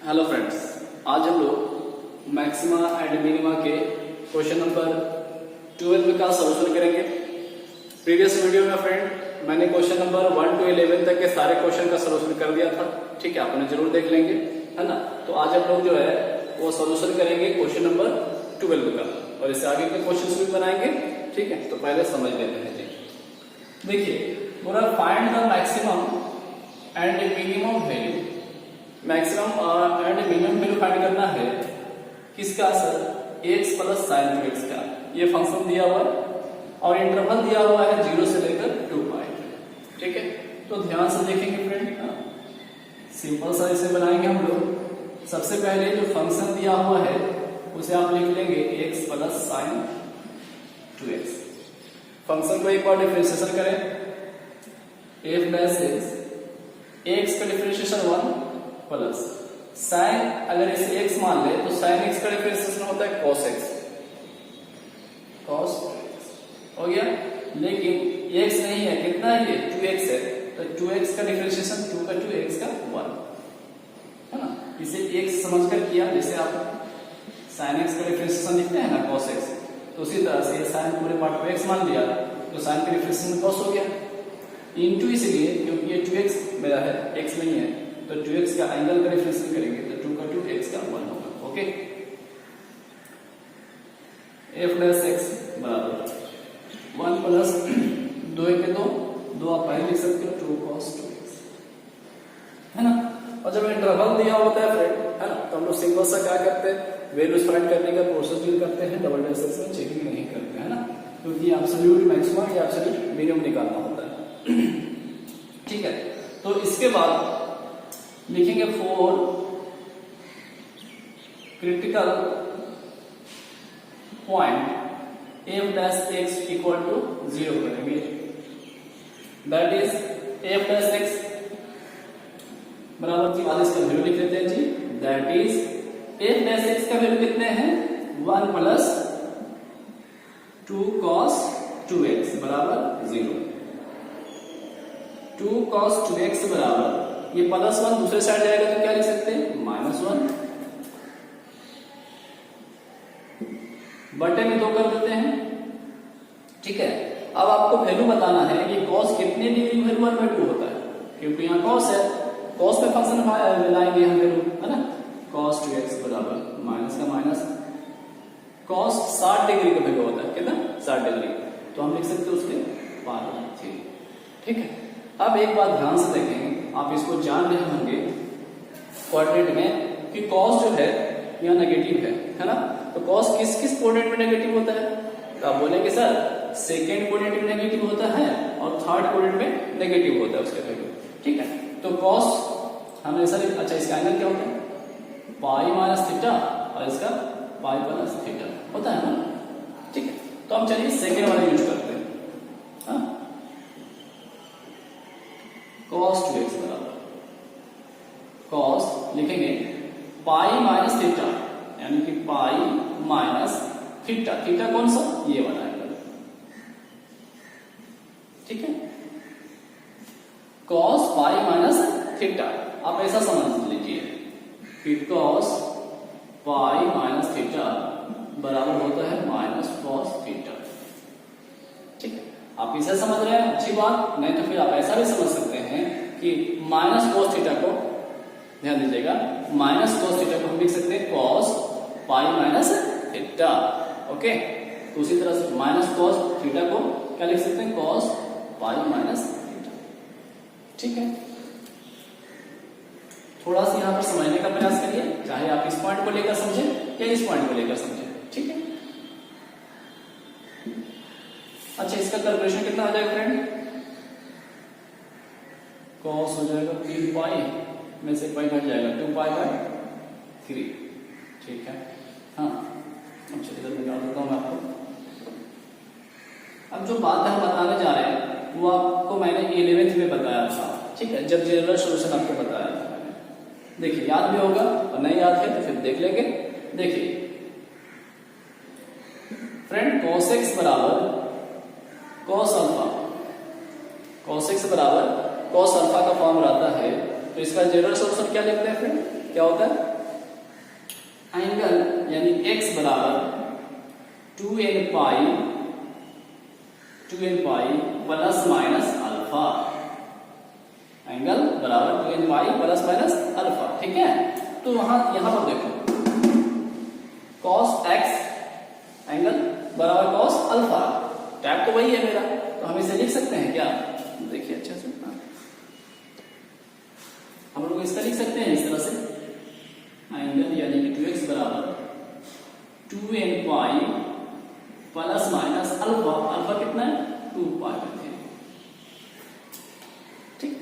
Hello friends, आज हम लोग मैक्सिमा एंड मिनिमा के क्वेश्चन नंबर 12 का सॉल्यूशन करेंगे। प्रीवियस वीडियो में फ्रेंड मैंने क्वेश्चन नंबर 1 to 11 तक के सारे क्वेश्चन का सॉल्यूशन कर दिया था। ठीक है, आपने जरूर देख लेंगे, है ना। तो आज हम लोग जो है वो सॉल्यूशन करेंगे क्वेश्चन नंबर 12 का, और इससे आगे के क्वेश्चन भी बनाएंगे। ठीक है, तो पहले समझ लेते हैं जी। देखिए, पूरा find the maximum and minimum value, maximum and minimum value find करना है किसका sir, x plus sign 2x का। ये फंक्शन दिया हुआ है और इंटरवल दिया हुआ है 0 से लेकर 2 पाई। ठीक है, तो ध्यान से देखेंगे फ्रेंड, सिंपल सा इसे बनाएंगे हम लोग। सबसे पहले जो फंक्शन दिया हुआ है उसे आप लिख लेंगे x plus sign 2x। Function को एक बार डिफरेंशिएशन करें, f डैश x का डिफरेंशिएशन 1 प्लस साइन, अगर इसे x मान ले तो साइन x का डिफरेंशिएशन होता है cos x, cos हो गया। लेकिन x नहीं है, कितना है ये 2x है, तो 2x का डिफरेंशिएशन 2 का 2 x का 1, है ना। इसे x समझकर किया, जैसे आप साइन x का डिफरेंशिएशन लिखते हैं ना cos x, तो उसी तरह से साइन पूरे पार्ट को x मान लिया तो साइन का डिफरेंशिएशन cos हो गया। इनटू इसलिए क्योंकि ये 2x मेरा है, x नहीं है, तो 2x का एंगल का डिफरेंशिएशन करेंगे तो 2 का 2 x का 1 होगा। ओके, f डैश x बराबर 1 प्लस 2 के 2 आप पहले लिख सकते हो 2 cos 2x, है ना। और जब इंटरवल दिया होता है फ्रेंड, है ना, तो हम लोग सिंपल सा क्या करते हैं, वैल्यूज फाइंड करने का प्रोसेस यूज करते हैं, डबल डेसिमल में चेकिंग नहीं करते हैं, ना, क्योंकि एब्सोल्यूट मैक्सिमम या एब्सोल्यूट मिनिमम निकालना होता है। ठीक है, तो इसके बाद लिखेंगे for critical point f dash x equal to 0 करेंगे, that is f dash x बराबर जी, आगे इसका वैल्यू लिख लेते हैं जी, that is f dash x का वैल्यू कितने हैं 1 प्लस 2 cos 2x बराबर 0। 2 cos 2x बराबर, ये प्लस 1 दूसरे साइड जाएगा तो क्या लिख सकते हैं -1 बटे में 2 कर देते हैं। ठीक है, अब आपको वैल्यू बताना है कि cos कितने डिग्री वैल्यू 1/2 होता है, क्योंकि यहाँ cos है, cos में फंक्शन लाएंगे हम वैल्यू, है ना। cos 2x बराबर माइनस का माइनस, cos 60 डिग्री का वैल्यू होता है, कितना 60 डिग्री, तो हम लिख सकते हैं उसके पावर 3। ठीक है, अब एक बात ध्यान से देखें, आप इसको जान रहे होंगे क्वाड्रेंट में कि cos जो है यहाँ नेगेटिव है ना। तो cos किस किस क्वाड्रेंट में नेगेटिव होता है, तो आप बोलेंगे सर सेकेंड क्वाड्रेंट में नेगेटिव होता है और थर्ड क्वाड्रेंट में नेगेटिव होता है उसका वैल्यू। ठीक है, तो cos हमेशा, अच्छा इसका एंगल क्या होता है पाई माइनस थीटा, और इसका पाई प्लस थीटा होता है ना। ठीक है, तो हम चलिए सेकेंड वाला यूज करते हैं, हाँ। cos 2x बराबर cos लिखेंगे पाई माइनस थीटा, यानी कि पाई माइनस थीटा, थीटा कौन सा, ये वाला एंगल। ठीक है, cos पाई माइनस थीटा, आप ऐसा समझ लीजिए कि cos पाई माइनस थीटा बराबर होता है माइनस cos थीटा। ठीक है, आप इसे समझ रहे हैं, अच्छी बात, नहीं तो फिर आप ऐसा भी समझ सकते हैं कि माइनस cos थीटा को, ध्यान दीजिएगा, माइनस cos थीटा को हम लिख सकते हैं cos pi minus theta. Okay, तो उसी तरह से माइनस cos थीटा को क्या लिख सकते हैं cos पाई माइनस थीटा। ठीक है, थोड़ा सा यहां पर समझने का प्रयास करिए, चाहे आप इस पॉइंट को लेकर समझें या इस पॉइंट को लेकर समझें। ठीक है, अच्छा इसका कैलकुलेशन कितना हो जाएगा फ्रेंड, cos हो जाएगा 3 पाई में से पाई घट जाएगा 2 पाई बाय 3। ठीक है, हाँ, अच्छा इधर निकाल देता हूं मैं आपको। अब जो बात हम बताने जा रहे हैं वो आपको मैंने 11th में बताया था। ठीक है, जब जनरल सॉल्यूशन आपको बताया था मैंने, देखिए याद भी होगा, और नहीं याद है तो फिर देख लेंगे। देखिए फ्रेंड, cos x बराबर cos अल्फा, cos x बराबर cos अल्फा का फॉर्म रहता है, तो इसका जनरल सॉल्यूशन क्या लिखते हैं फ्रेंड, क्या होता है x बराबर 2n पाई प्लस माइनस अल्फा, एंगल बराबर 2n पाई प्लस माइनस अल्फा, ठीक है। तो यहां पर देखो cos x एंगल बराबर cos अल्फा, टैब तो वही है मेरा, तो हम इसे लिख सकते हैं क्या? देखिए अच्छे से, हम लोग इसका लिख सकते हैं इस तरह से, एंगल यानी कि 2x बराबर 2n पाई प्लस माइनस अल्फा, अल्फा कितना है? 2 पाई, ठीक।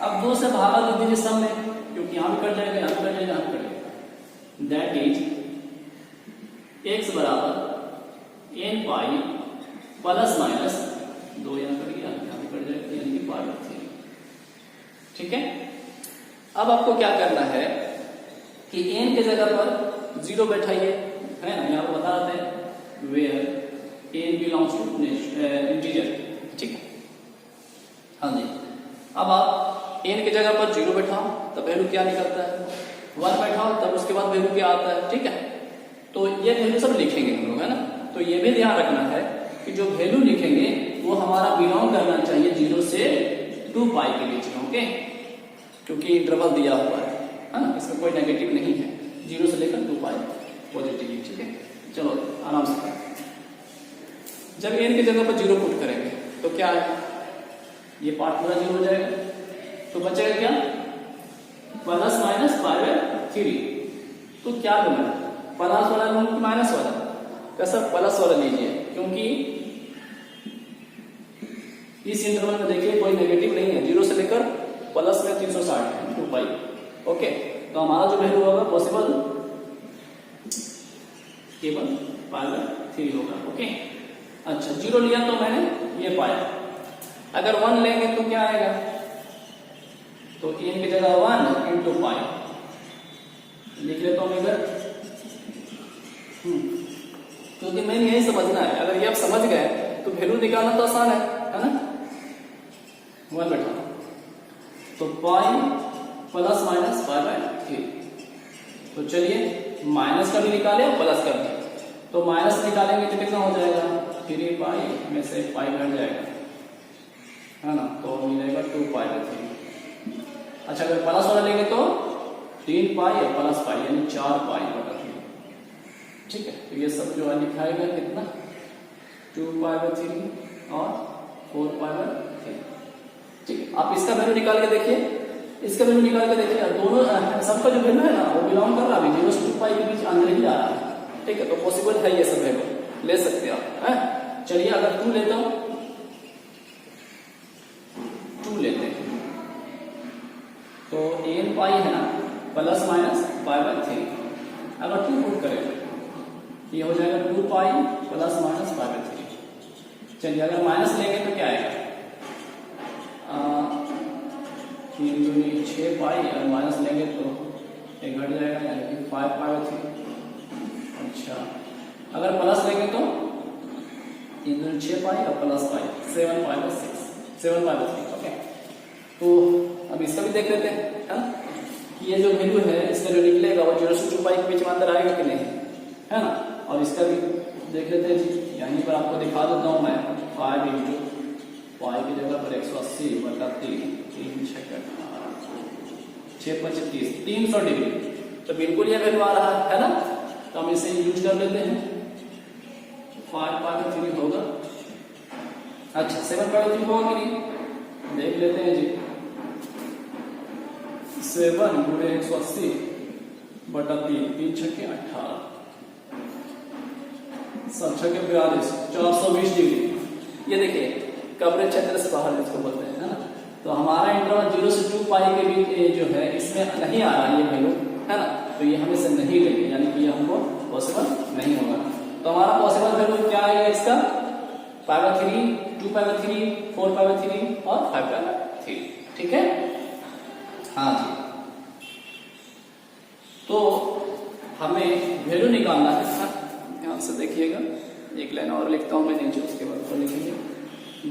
अब 2 से भागा दे दीजिए सब में, क्योंकि यहां भी कट जाएगा, यहां भी कट जाएगा, यहां भी कट जाएगा। दैट इज x बराबर n पाई प्लस माइनस 2, यहां कट गया, यहां भी कट जाएगा, यानी कि पाई 3, ठीक है। अब आपको क्या करना है कि n के जगह पर 0 बैठाइए, है ना, यहां पर बता देते हैं where n belongs to integer, ठीक है। हाँ जी, अब आप n की जगह पर 0 बैठाओ, तब वैल्यू क्या निकलता है? 1 बैठाओ, तब उसके बाद वैल्यू क्या आता है, ठीक है। तो ये वैल्यू सब लिखेंगे हम लोग, है ना। तो ये भी ध्यान रखना है कि जो वैल्यू लिखेंगे वो हमारा बिलोंग करना चाहिए 0 से 2 पाई के बीच में, ओके, क्योंकि इंटरवल दिया हुआ है ना, इसमें कोई नेगेटिव नहीं है, 0 से लेकर 2 पाई पॉजिटिव, ठीक है। चलो आराम से, जब n की जगह पर 0 पुट करेंगे तो क्या है? ये पार्ट पूरा 0 हो जाएगा, तो बचेगा क्या? Plus minus pi by 3। तो क्या करना है? प्लस वाला लूं कि माइनस वाला? कैसा? प्लस वाला लीजिए, क्योंकि इस इंटरवल में देखिए कोई नेगेटिव नहीं है, 0 से लेकर प्लस में 360 है, 2 पाई, ओके। तो हमारा जो वैल्यू होगा पॉसिबल केवल पाई बाय 3 होगा, ओके। अच्छा, 0 लिया तो मैंने ये पाया, अगर 1 लेंगे तो क्या आएगा? तो n की जगह 1 इंटू पाई लिख लेता हूं इधर, क्योंकि मैंने यही समझना है। अगर ये आप समझ गए तो वैल्यू निकालना तो आसान है ना। 1 बैठा तो पाई प्लस माइनस पाई बाय 3। तो चलिए माइनस का भी निकाले और प्लस का भी, तो माइनस निकालेंगे तो कितना हो जाएगा? 3 पाई में से पाई घट जाएगा, है ना, तो मिलेगा 2 पाई बाय 3। अच्छा, अगर प्लस वाला लेंगे तो 3 पाई और प्लस पाई यानी 4 पाई बटा 3, ठीक है। तो ये सब जो है लिखाएगा कितना? 2 पाई बाय 3 और 4 पाई बाय 3, ठीक है। आप इसका वैल्यू निकाल के देखिए, इसका वैल्यू निकाल के देखिए, दोनों सबका जो वैल्यू है ना वो बिलोंग कर रहा है 0 से 2 पाई के बीच अंदर ही जा रहा है, ठीक है। तो पॉसिबल है ये सब वैल्यू, ले सकते हैं आप, हैं। चलिए अगर 2 लेता हूं, 2 लेते हैं तो n पाई है ना प्लस माइनस पाई बाय 3, अगर 2 पुट करें ये हो जाएगा 2 pi plus minus pi by 3। चलिए अगर माइनस लेंगे तो क्या आएगा? 3 दूनी 6 पाई, और माइनस लेंगे तो एक घट जाएगा, यानी कि 5 पाई बाय 3। अच्छा, अगर प्लस लेंगे तो 3 दूनी 6 पाई और plus pi 7 pi by 6, 7 pi by 3, okay. तो अब इसका भी देख लेते हैं, है ना, कि ये जो वैल्यू है इसका जो निकलेगा वो 0 से 2 पाई के बीच में अंदर आएगा कि नहीं, है ना। और इसका भी देख लेते हैं जी, यहीं पर आपको दिखा देता हूं मैं, 5 इंटू पाई की जगह पर 180 बटा 3, 6 5 30, 300 डिग्री, तो बिल्कुल ये वैल्यू आ रहा है ना। तो हम इसे यूज कर लेते हैं, 5 पाई बाय 3 होगा। अच्छा, 7 पाई बाय 3 होगा कि नहीं, देख लेते हैं जी। 7 गुणे 180 बटा 3, 3 छक्के 18, 7 छक्के 42, 420 डिग्री। ये देखिए कवरेज क्षेत्र से बाहर इसको बोलते हैं, है ना। तो हमारा इंटरवल 0 से 2 पाई के बीच जो है इसमें नहीं आ रहा है ये वैल्यू, है ना। तो ये हमें से नहीं लेंगे, यानी कि ये हमको पॉसिबल नहीं होगा। तो हमारा पॉसिबल वैल्यू क्या आएगा इसका? पाई by 3, 2 pi by 3, 4 pi by 3 और 5 पाई बाय 3, ठीक है। हाँ जी, तो हमें वैल्यू निकालना है, ध्यान से देखिएगा, एक लाइन और लिखता हूं मैं नीचे, उसके बाद तो लिखेंगे।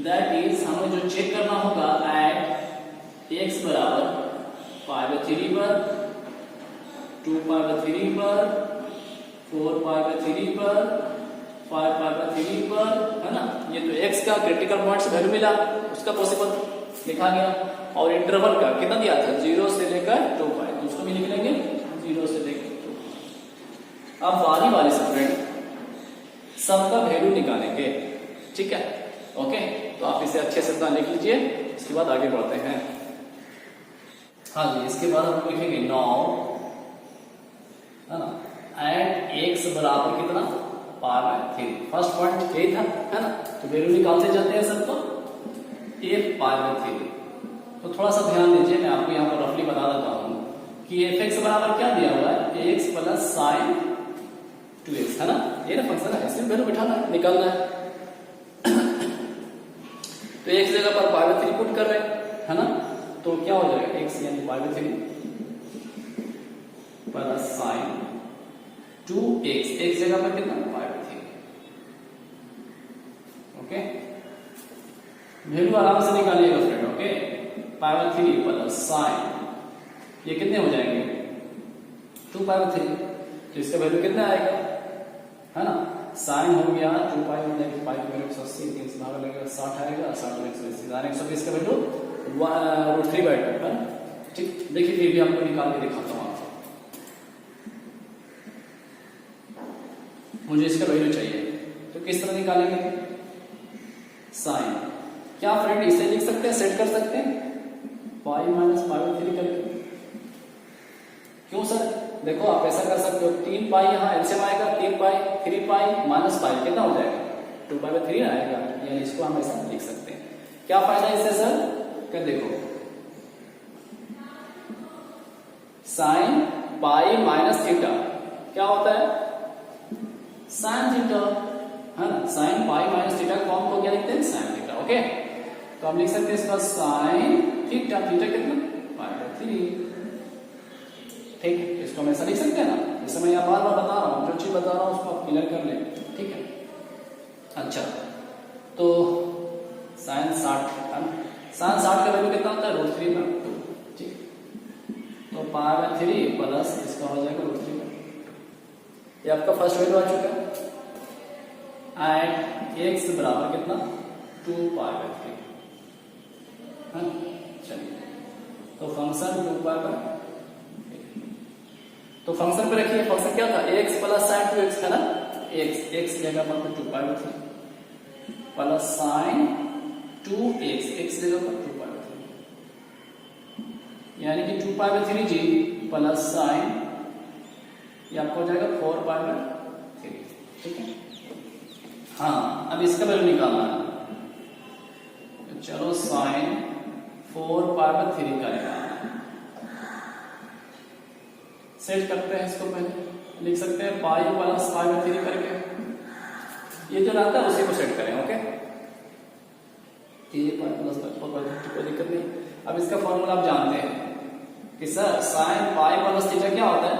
दैट इज हमें जो चेक करना होगा एट x बराबर पाई बाय 3 पर, 2 पाई बाय 3 पर 4 पाई बाय 3 पर, 5 पाई बाय 3 पर, है ना। ये तो x का क्रिटिकल पॉइंट वैल्यू मिला, उसका पॉसिबल लिखा गया। और इंटरवल का कितना दिया था, 0 से लेकर 2 पाई, तो उसको भी लिख लेंगे 0 से लेकर 2 पाई। अब बारी बारी से फ्रेंड सबका वैल्यू निकालेंगे, ठीक है, ओके। तो आप इसे अच्छे से लिख लीजिए, इसके बाद आगे बढ़ते हैं। हाँ जी, इसके बाद हम लिखेंगे 9, है ना, एंड x बराबर कितना, पाई बाय 3। फर्स्ट पॉइंट यही था, है ना। तो वैल्यू निकालते जाते हैं सब, तो a पाई बाय 3। तो थोड़ा सा ध्यान दीजिए, मैं आपको यहाँ पर रफली बता देता हूँ कि fx बराबर क्या दिया हुआ है, x प्लस साइन 2x, है ना। ये ना फंक्शन है, इसमें वैल्यू बिठाना है, निकालना है। तो एक जगह पर पाई बाय 3 पुट कर रहे हैं, है ना। तो क्या हो जाएगा, x यानी पाई बाय 3 प्लस साइन 2x, एक जगह पर कितना, पाई बाय 3, ओके। वैल्यू आराम से निकालिएगा friend, okay. Pi by 3 plus sine, ये कितने हो जाएंगे, 2 पाई बाय 3। तो इसका वैल्यू कितना आएगा, है ना। साइन हो गया 2 पाई हो जाएगा, पाई की वैल्यू 180, 3 से भाग लगेगा 60 आएगा, 60 में 180, 120 का वैल्यू √3/2, है ना। ठीक, देखिए ये भी आपको निकाल के दिखाता हूँ आपको। मुझे इसका वैल्यू चाहिए, तो किस तरह निकालेंगे, साइन क्या फ्रेंड इसे लिख सकते हैं, सेट कर सकते हैं, पाई माइनस पाई बाय 3 करके। क्यों सर, देखो आप ऐसा कर सकते हो, 3 पाई यहाँ एलसीएम आएगा, 3 पाई 3 पाई माइनस पाई कितना हो जाएगा, 2 पाई बाय 3 आएगा, यानी इसको हम ऐसा लिख सकते हैं। क्या फायदा इससे सर, क्या देखो, साइन पाई माइनस थीटा क्या होता है, साइन थीटा, है ना। Sine pi minus theta form को क्या लिखते हैं, साइन थीटा, ओके। तो हम लिख सकते हैं इसका साइन थीटा, थीटा कितना, पाई बाय 3, ठीक है। इसको हम ऐसा लिख सकते हैं ना, जैसे मैं यहाँ बार बार बता रहा हूँ, जो चीज बता रहा हूँ उसको आप क्लियर कर लें, ठीक है। अच्छा, तो साइन 60, साइन 60 का वैल्यू कितना होता है, √3/2, ठीक। तो पाई बाय 3 प्लस इसका हो जाएगा √3/2। ये आपका फर्स्ट वैल्यू आ चुका है। एंड x बराबर कितना, 2 पाई बाय 3, चलिए। तो फंक्शन 2 पाई बाय, तो फंक्शन पे रखिए, फंक्शन क्या था, x प्लस साइन 2x, है ना। x जगह पर 2 pi by 3 plus sign 2x, x जगह पर 2 पाई बाय 3, यानी कि 2 पाई बाय 3 जी प्लस साइन, ये आपको हो जाएगा 4 पाई बाय 3, ठीक है। हाँ, अब इसका वैल्यू निकालना है, तो चलो साइन 4 पाई बाय 3 का निकालना, सेट करते हैं इसको, पहले लिख सकते हैं पाई प्लस पाई बाय 3 करके, ये जो रहता है उसी को सेट करें, ओके। ये पाई प्लस पाई बाय 3 कोई दिक्कत नहीं। अब इसका फॉर्मूला आप जानते हैं कि sir sine pi plus theta क्या होता है,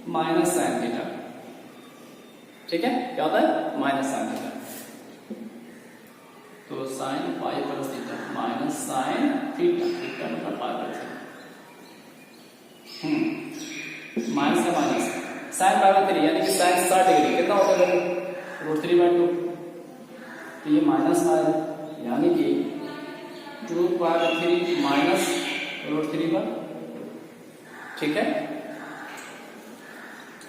माइनस साइन थीटा, ठीक है। क्या होता है, माइनस साइन थीटा। तो sine pi plus theta minus sine theta, theta मतलब पाई बाय 3, माइनस का माइनस, साइन पाई बाय 3 यानी कि साइन 60 डिग्री कितना होता है, √3/2। तो ये माइनस आया, यानी कि 2 पाई बाय 3 माइनस √3/2, ठीक है।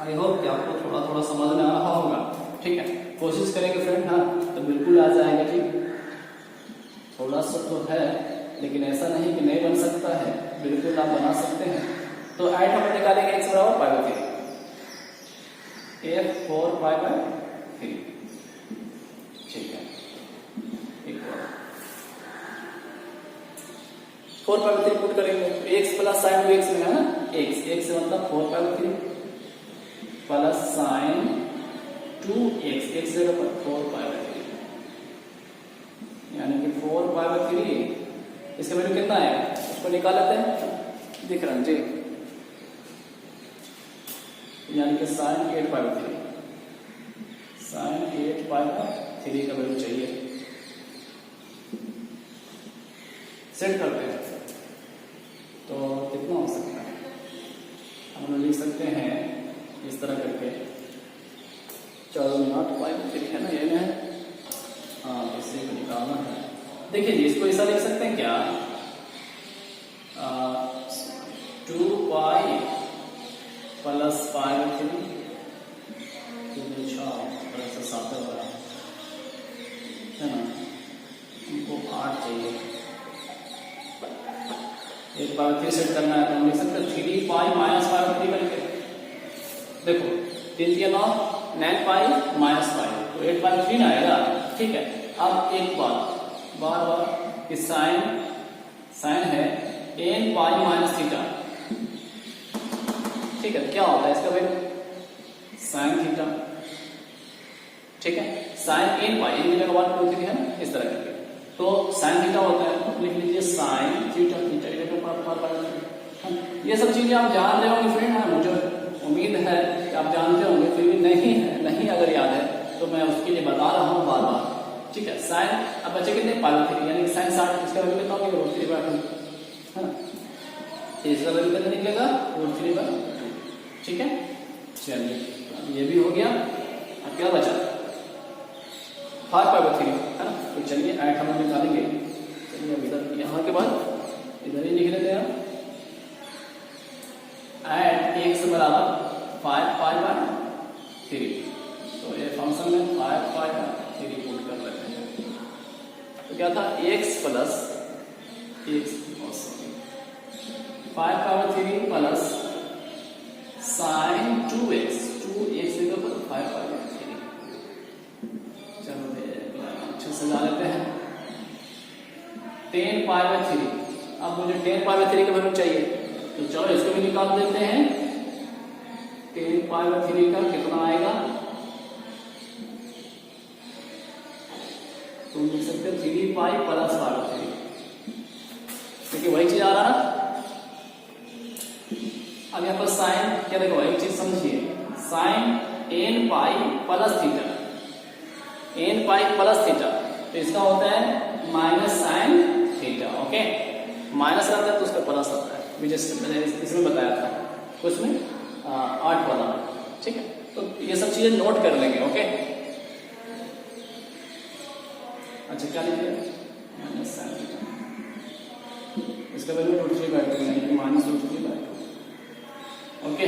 आई होप कि आपको थोड़ा थोड़ा समझ में आ रहा होगा, ठीक है। कोशिश करेंगे फ्रेंड, हाँ तो बिल्कुल आ जाएगा, ठीक। थोड़ा सा तो है, लेकिन ऐसा नहीं कि नहीं बन सकता है, बिल्कुल आप बना सकते हैं। तो ऐड हम निकालेंगे x बराबर पाई बाय 3, 4 पाई बाय 3, ठीक है, इक्वल 4 पाई बाय 3 पुट करेंगे, x प्लस साइन 2x में, है ना, x मतलब 4 पाई by 3 plus sign 2x, x जगह पर 4 पाई बाय 3, यानी कि 4 पाई बाय 3, इसका वैल्यू कितना है, उसको निकाल लेते हैं, दिख रहा है जी, यानी कि sine 8 pi by 3, sine 8 pi by 3 का वैल्यू चाहिए, सेट करते हैं। तो कितना हो सकता है, हम लोग लिख सकते हैं इस तरह करके। चलो नॉट 5 है ना, ये में है, हाँ इसी को निकालना है। देखिए जी, इसको ऐसा लिख सकते हैं क्या, 2 पाई प्लस 5/3 7 है ना, हमको 8 चाहिए, 1/3 सेट करना है, तो हम लिख सकते हैं 3 पाई माइनस 5/3 करके। देखो 3 9 9 पाई माइनस 5 तो 8/3 आएगा, ठीक है। अब एक बात बार बार कि साइन है n पाई माइनस थीटा, ठीक है। क्या होता है इसका वैल्यू साइन थीटा, ठीक है। साइन n पाई इन जगह 1 2 3 है ना, इस तरह करके। तो साइन थीटा होता है, तो लिख लीजिए साइन थीटा, ये सब चीजें आप जान रहे होंगे फ्रेंड, मुझे उम्मीद है कि आप जानते होंगे, फिर भी नहीं अगर याद है तो मैं उसके लिए बता रहा हूँ बार बार, ठीक है। साइन अब बच्चे कितने पाई यानी कि साइन 60, इसका वैल्यू कितना होगा √3/2 है ना, इसका वैल्यू कितना निकलेगा √3/2, ठीक है। चलिए ये भी हो गया। अब क्या बचा 5/3 है ना, तो चलिए 8 हम निकालेंगे। चलिए अब इधर यहाँ के बाद इधर ही लिख लेते हैं, एड x बराबर 5/3, तो ये फंक्शन में 5/3 पुट कर लेते हैं। तो क्या था x plus 5/3 plus sign 2x 5/3। चलो अच्छे से ला लेते हैं 10/3। अब मुझे 10/3 का वैल्यू चाहिए, तो चलो इसको भी निकाल देते हैं। 10/3 का कितना आएगा, तो लिख सकते हैं 3 पाई प्लस 5/3, क्योंकि वही चीज आ रहा ना। अब यहाँ पर साइन क्या, देखो एक चीज समझिए, sine n pi plus theta, n pi plus theta, तो इसका होता है minus sine theta, okay. Minus रहता है तो उसका प्लस आता है, मैंने इसमें बताया था उसमें 8 वाला, ठीक है। तो ये सब चीजें नोट कर लेंगे, ओके। अच्छा क्या लिखिए, माइनस साइन थीटा, इसका वैल्यू √3/2 यानी कि माइनस √3/2, ओके।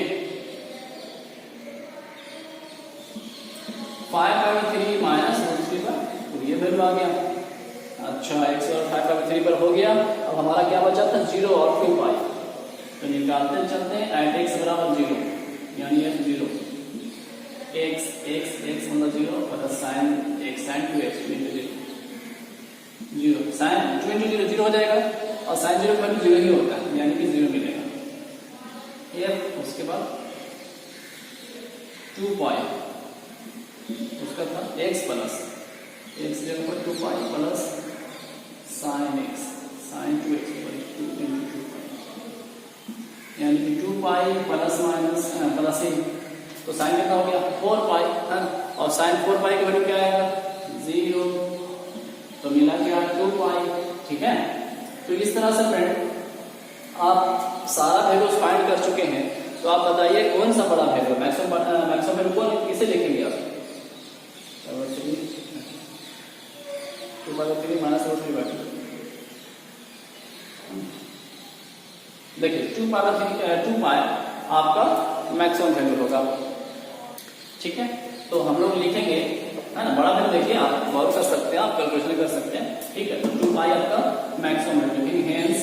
5/3 माइनस √3/2, ये वैल्यू आ गया। अच्छा x और 5/3 पर हो गया। अब हमारा क्या बचा था 0 और 2 पाई, तो निकालते चलते हैं। एट x बराबर 0 यानी f 0 x मतलब 0 plus sine x sine 2x 0 sine 0 हो जाएगा, और साइन 0 का वैल्यू 0 ही होता है, यानी कि 0 मिलेगा। f उसके बाद 2 पाई, उसका था x प्लस x जगह पर 2 pi plus sine x sine 2x 2 यानी कि 2 पाई प्लस माइनस प्लस ही, तो साइन कितना हो गया 4 पाई है, और साइन 4 पाई का वैल्यू क्या आएगा 0, तो मिला क्या 2 पाई, ठीक है। तो इस तरह से फ्रेंड आप सारा वैल्यूज फाइंड कर चुके हैं। तो आप बताइए कौन सा बड़ा वैल्यू, मैक्सिमम वैल्यू कौन किसे लिखेंगे आप, चलिए 2/3 माइनस √3/2, देखिए 2 पाई आपका मैक्सिमम वैल्यू होगा, ठीक है। तो हम लोग लिखेंगे है ना, बड़ा वैल्यू देखिए आप गौर कर सकते हैं, आप कैलकुलेशन कर सकते हैं, ठीक है। तो 2 पाई आपका maximum value, hence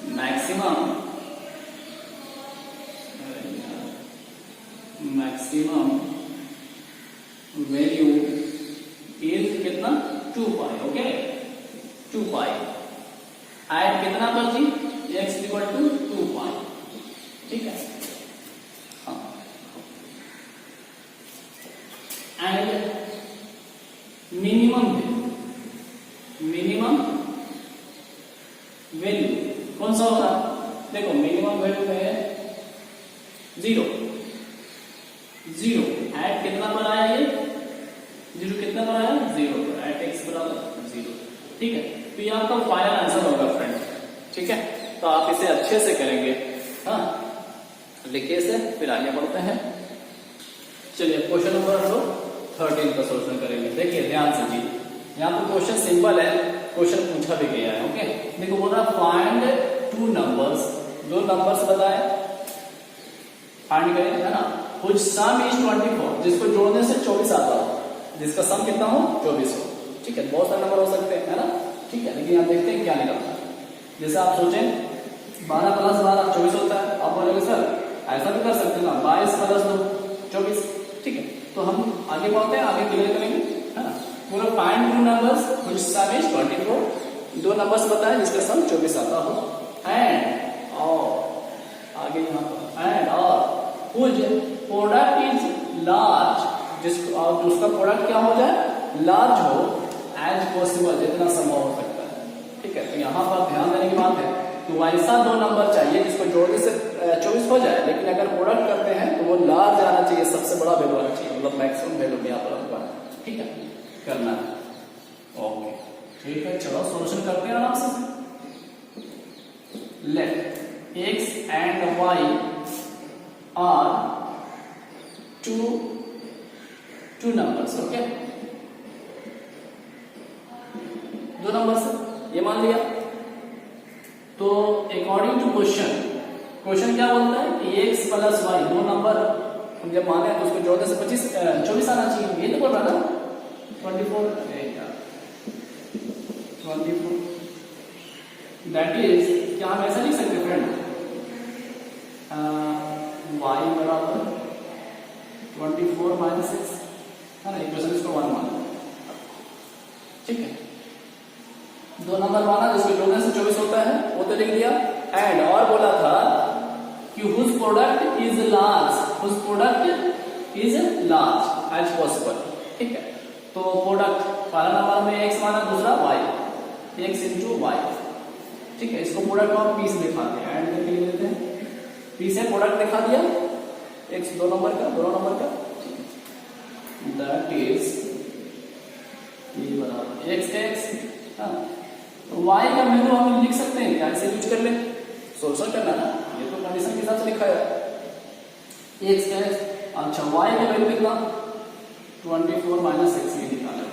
maximum value is कितना 2 पाई, ओके 2 पाई। एट कितना पर जी x इक्वल टू 2 पाई, ठीक है। हाँ, एंड मिनिमम वैल्यू कौन सा होगा, देखो मिनिमम वैल्यू है 0 एट कितना पर आया, ये 0 कितना पर आया 0, तो एट x बराबर 0, ठीक है। तो ये आपका फाइनल आंसर होगा फ्रेंड, ठीक है। तो आप इसे अच्छे से करेंगे, हाँ लिखिए से फिर आगे बढ़ते हैं। चलिए क्वेश्चन नंबर 13 का सोल्यूशन करेंगे। देखिए ध्यान से जी, यहाँ पर क्वेश्चन सिंपल है, क्वेश्चन पूछा भी गया है। ओके देखो बोल रहा फाइंड टू नंबर्स, दो नंबर्स बताए फाइंड करें, है ना, कुछ सम इज 24, जिसको जोड़ने से 24 आता हो, जिसका सम कितना हो 24 हो। ठीक है, बहुत सारे नंबर हो सकते हैं, है ना। ठीक है, लेकिन आप देखते हैं क्या निकलता है। जैसे आप सोचें 12 + 12 24 होता है, आप बोलोगे सर ऐसा भी कर सकते हैं ना, 22 + 2 24। ठीक है, तो हम आगे बढ़ते हैं, आगे क्लियर करेंगे, है ना। पूरा फाइंड टू नंबर्स कुछ सम इज 24, दो नंबर्स बताए जिसका सम 24 आता हो, एंड और आगे यहाँ पर एंड और कुछ प्रोडक्ट इज लार्ज, जिसको और उसका प्रोडक्ट क्या हो जाए लार्ज हो, एज पॉसिबल, जितना संभव हो सकता है। ठीक है, तो यहाँ पर ध्यान देने की बात है कि वैसा दो नंबर चाहिए जिसको जोड़ने से 24 हो जाए, लेकिन अगर प्रोडक्ट करते हैं तो वो लार्ज आना चाहिए, सबसे बड़ा वैल्यू आना चाहिए, मतलब मैक्सिमम वैल्यू यहाँ पर आपका, ठीक है, करना है। ओके ठीक है, चलो सोल्यूशन करते हैं आराम से। Let x and y are two numbers, okay, दो नंबर्स ये मान लिया। तो अकॉर्डिंग टू क्वेश्चन क्या बोलता है कि x + y, दो नंबर हम जब माने तो उसको जोड़ने से 24 आना चाहिए, ये तो बोल रहा ना 24 दैट इज, क्या हम ऐसा लिख सकते फ्रेंड, y बराबर 24 - 6, है ना, इक्वेशन इसको 1 माना। ठीक है, दो नंबर माना जिसको जोड़ने से 24 होता है, वो तो लिख दिया। एंड और बोला था कि whose product is large as possible। ठीक है, तो प्रोडक्ट पहला नंबर में x माना, दूसरा y, x × y। ठीक है, इसको प्रोडक्ट को हम p से दिखाते हैं, एंड करके लिख देते हैं, p से प्रोडक्ट दिखा दिया x दोनों नंबर का। दैट इज p बराबर x, हाँ, तो y का वैल्यू हम लिख सकते हैं, क्या ऐसे यूज कर ले, सोल्यूशन करना ना, ये तो कंडीशन के हिसाब से लिखा है x का x। अच्छा y का वैल्यू कितना 24 - 6 ये निकाला है,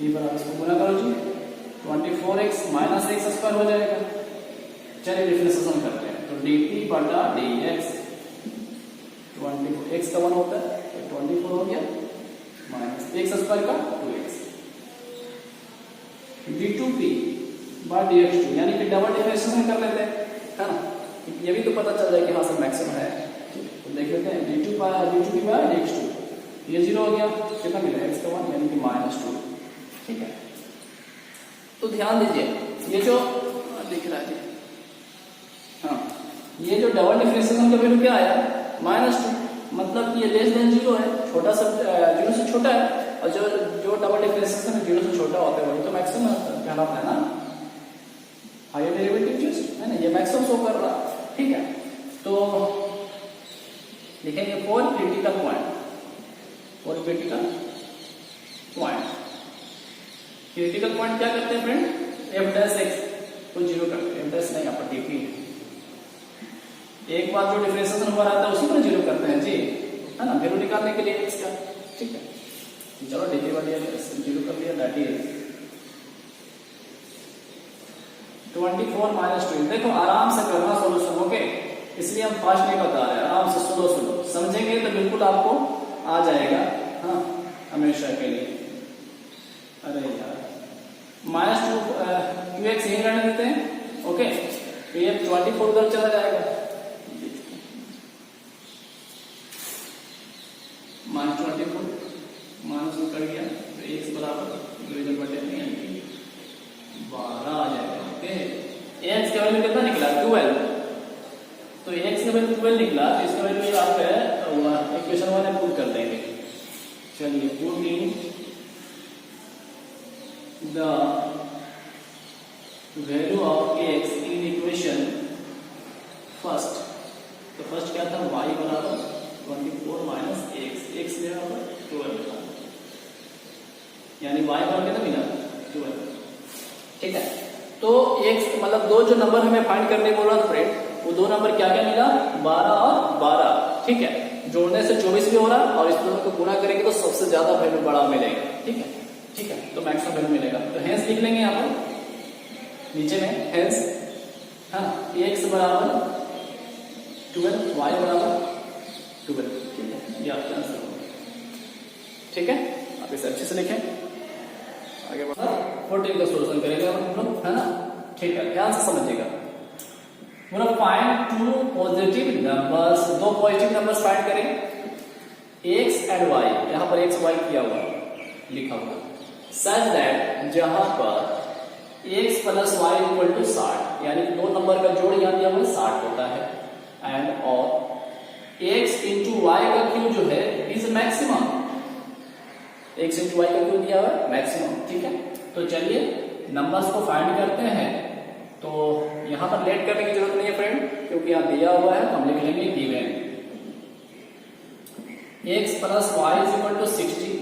ये बराबर इसको गुना करो जी, 24x - x² हो जाएगा। चलिए डिफरेंशिएशन करते हैं, तो dt/dx, 24 x का 1 होता है तो 24 हो गया, माइनस x² का 2x, d2p/dx2, यानी कि डबल डिफरेंशिएशन कर लेते हैं, है ना, ये भी तो पता चल जाए कि हाँ सर मैक्सिमम है। तो देख लेते हैं d2p/dx2, ये 0 हो गया, कितना मिला x का 1 यानी कि -2। ठीक है, तो ध्यान दीजिए ये जो दिख रहा है, हाँ, ये जो डबल डिफरेंशिएशन का वैल्यू क्या आया -2, मतलब कि ये लेस देन 0 है, छोटा सा 0 से छोटा है, और जो डबल डिफरेंशिएशन 0 से छोटा होता है वही तो मैक्सिमम कहलाता है ना, हायर डेरिवेटिव जस्ट, है ना, ये मैक्सिमम शो कर रहा। ठीक है, तो लिखेंगे for critical point, critical point क्या करते हैं फ्रेंड, f' को 0 करते हैं, f' नहीं, आप dp, एक बार जो डिफरेंशिएशन हो रहा था उसी को 0 करते हैं जी, है ना, वैल्यू निकालने के लिए x का। ठीक है, चलो dp वाली 0 कर दिया, दैट इज 24 - 2। देखो आराम से करना सोल्यूशन, ओके, इसलिए हम फास्ट नहीं बता रहे, आराम से सुनो, समझेंगे तो बिल्कुल आपको आ जाएगा, हाँ, हमेशा के लिए। अरे यार -2 2x यहीं रहने देते हैं, ओके, तो ये 24 उधर चला जाएगा, -24 माइनस में कट गया, तो x बराबर डिवीजन बटे 12 आ जाएगा। ओके, x का वैल्यू कितना निकला 12, तो x का वैल्यू 12 निकला, तो इसका वैल्यू आप इक्वेशन 1 में पुट कर देंगे। चलिए put in the value of x in equation first, तो फर्स्ट क्या था y बराबर 24 - x बराबर 12, यानी y बराबर कितना मिला 12। ठीक है, तो x मतलब दो जो नंबर हमें फाइंड करने बोल रहा था फ्रेंड, वो दो नंबर क्या क्या मिला, 12 और 12, ठीक है। जोड़ने से 24 भी हो रहा है और इस दोनों को गुणा करेंगे तो सबसे ज्यादा वैल्यू बड़ा मिलेगा, ठीक है, ठीक है, तो मैक्सिमम वैल्यू मिलेगा। तो हेंस लिख लेंगे यहाँ पर नीचे में, हेंस हाँ x बराबर 12, y बराबर 12, ठीक है, ये आपका आंसर होगा, ठीक है। आप इसे अच्छे से लिखें, आगे बढ़ा 14 का सोल्यूशन करेंगे हम लोग, है ना, ठीक है, ध्यान से समझिएगा। बोला फाइंड टू पॉजिटिव नंबर्स, दो पॉजिटिव नंबर्स फाइंड करें x एंड y, यहां पर x y किया हुआ लिखा हुआ, सच दैट जहां पर x plus y equal to 60, यानी दो नंबर का जोड़ यहां दिया हुआ 60 होता है, एंड और x इंटू y का क्यूब जो है is maximum, x into y का क्यूब दिया हुआ है मैक्सिमम, ठीक है। तो चलिए नंबर्स को फाइंड करते हैं। तो यहां पर लेट करने की जरूरत नहीं है फ्रेंड, क्योंकि यहां दिया हुआ है, तो हम लिख लेंगे given x plus y is equal to 60,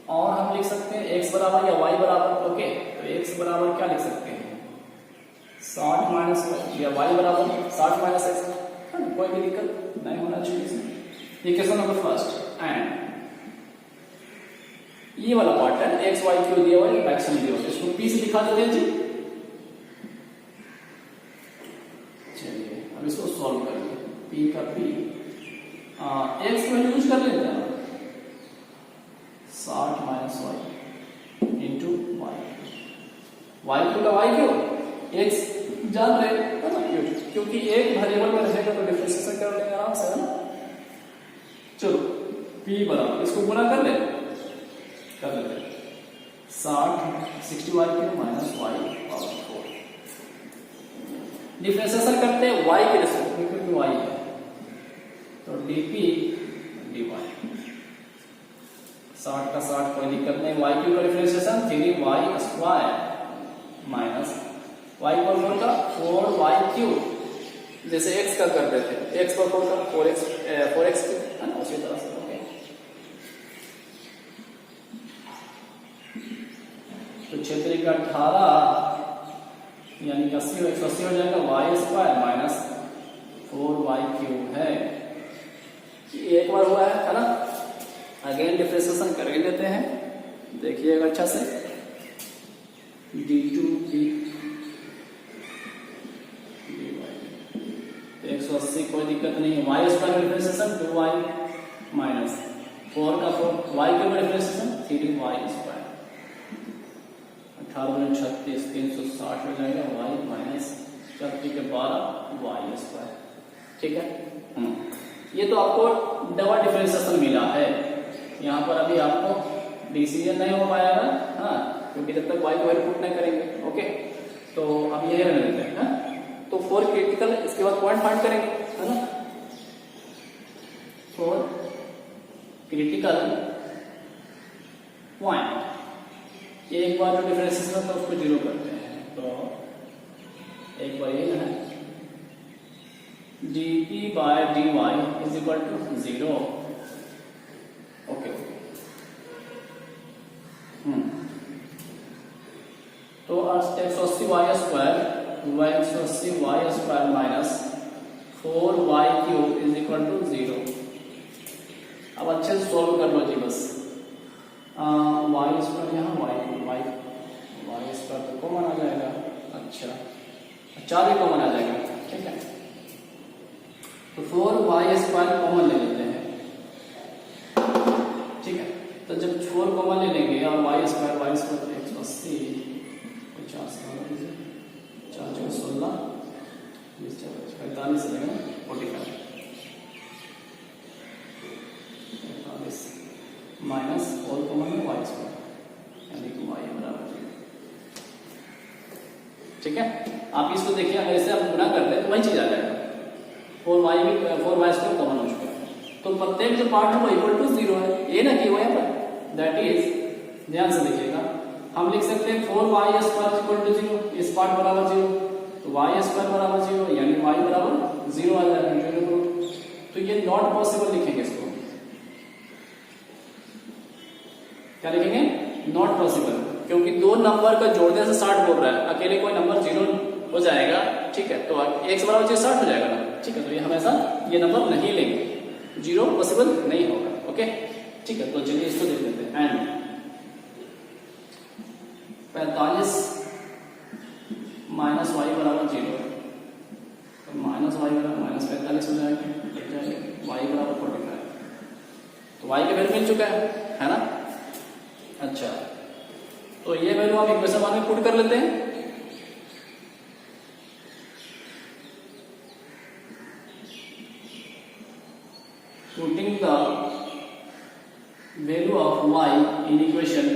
और हम लिख सकते हैं x बराबर या y बराबर, ओके, तो x बराबर क्या लिख सकते हैं 60 माइनस y, या y बराबर 60 माइनस x, कोई भी दिक्कत नहीं होना चाहिए इसमें। ये क्वेश्चन नंबर फर्स्ट, एंड ये वाला पार्ट है एक्स वाई क्यू दिया हुआ है, मैक्सिमम दिया हुआ है, इसको p से दिखा देते हैं जी। चलिए अब इसको सॉल्व करेंगे, p का p, एक्स की वैल्यू यूज कर लेते हैं 60 minus y into y, y cube का वाई क्यू, एक्स जान रहे हैं ना, क्योंकि एक वेरिएबल में रहेगा तो डिफरेंशिएशन कर लेंगे आराम से, है ना। चलो p बराबर, इसको गुणा कर ले, कर लेते हैं 60 y cube minus y power 4, differentiation करते हैं y के रिस्पेक्ट में, क्योंकि y है, तो dp dy 60 का 60 कोई दिक्कत नहीं, y क्यू का differentiation 3y square minus y पर 4 का 4y क्यूब, जैसे x का करते थे, x पर 4 का 4x क्यूब, है ना, उसी तरह से, ओके। तो 6 का 18 यानी 80 180 हो जाएगा, Y square minus 4y cube है, एक बार हुआ है ना। अगेन डिफरेंशिएशन कर लेते हैं, देखिएगा अच्छा से, d2p 180 कोई दिक्कत नहीं है, Y square differentiation 2y minus 4 का 4, y के डिफरेंशिएशन 3y स्क्वायर, 18 36 360 हो जाएगा, y माइनस 34 के 12 y स्क्वायर, ठीक है। ये तो आपको डबल डिफरेंशिएशन मिला है, यहाँ पर अभी आपको डिसीजन नहीं हो पाएगा, हाँ, क्योंकि जब तक y को पुट नहीं करेंगे, ओके। तो अब यही रहने देते हैं, हाँ? तो 4 क्रिटिकल, इसके बाद पॉइंट फाइंड करेंगे, है ना। 4 क्रिटिकल पॉइंट, एक बार जो डिफरेंशिएशन होता है उसको 0 करते हैं, तो एक बार ये है dp by dy is equal to 0, okay. तो 180 y square minus 4y cube is equal to 0। अब अच्छे से सॉल्व कर लो जी, बस वाई स्क्वायर यहाँ वाई स्क्वायर तो कॉमन आ जाएगा, अच्छा 4 भी कॉमन आ जाएगा, ठीक है। तो 4y स्क्वायर कॉमन ले लेते हैं, ठीक है। तो जब 4 कॉमन ले लेंगे और y स्क्वायर 180 50 4 4 16 45 लगेगा 45 माइनस 4 कॉमन है y स्क्वायर, यानी कि y बराबर 0, ठीक है। आप इसको देखिए, अगर इसे आप गुणा करते हैं तो वही चीज आ जाएगा, 4y स्क्वायर कॉमन हो चुका है, तो प्रत्येक जो पार्ट है वो इक्वल टू 0 है, ये ना कि वो यहाँ पर, दैट इज, ध्यान से देखिएगा, हम लिख सकते हैं 4y स्क्वायर इक्वल टू 0, इस पार्ट बराबर 0, तो y स्क्वायर बराबर 0, यानी y बराबर 0 आ जाएगा, 0। तो ये नॉट पॉसिबल लिखेंगे, इसको क्या लिखेंगे, नॉट पॉसिबल, क्योंकि दो नंबर का जोड़ने से 60 बोल रहा है, अकेले कोई नंबर 0 हो हो जाएगा, ठीक है। तो x बराबर 60 हो जाएगा ना, ठीक है। तो ये हमेशा ये नंबर नहीं लेंगे, 0 पॉसिबल नहीं होगा, ओके, ठीक है। तो चलिए इसको देख लेते हैं। एंड 45 माइनस वाई बराबर 0, तो माइनस वाई बराबर माइनस 45 हो जाएगा, वाई बराबर 45। तो वाई का वैल्यू मिल चुका है ना। अच्छा, तो ये वैल्यू आप इक्वेशन 1 में पुट कर लेते हैं। Putting the value of y in equation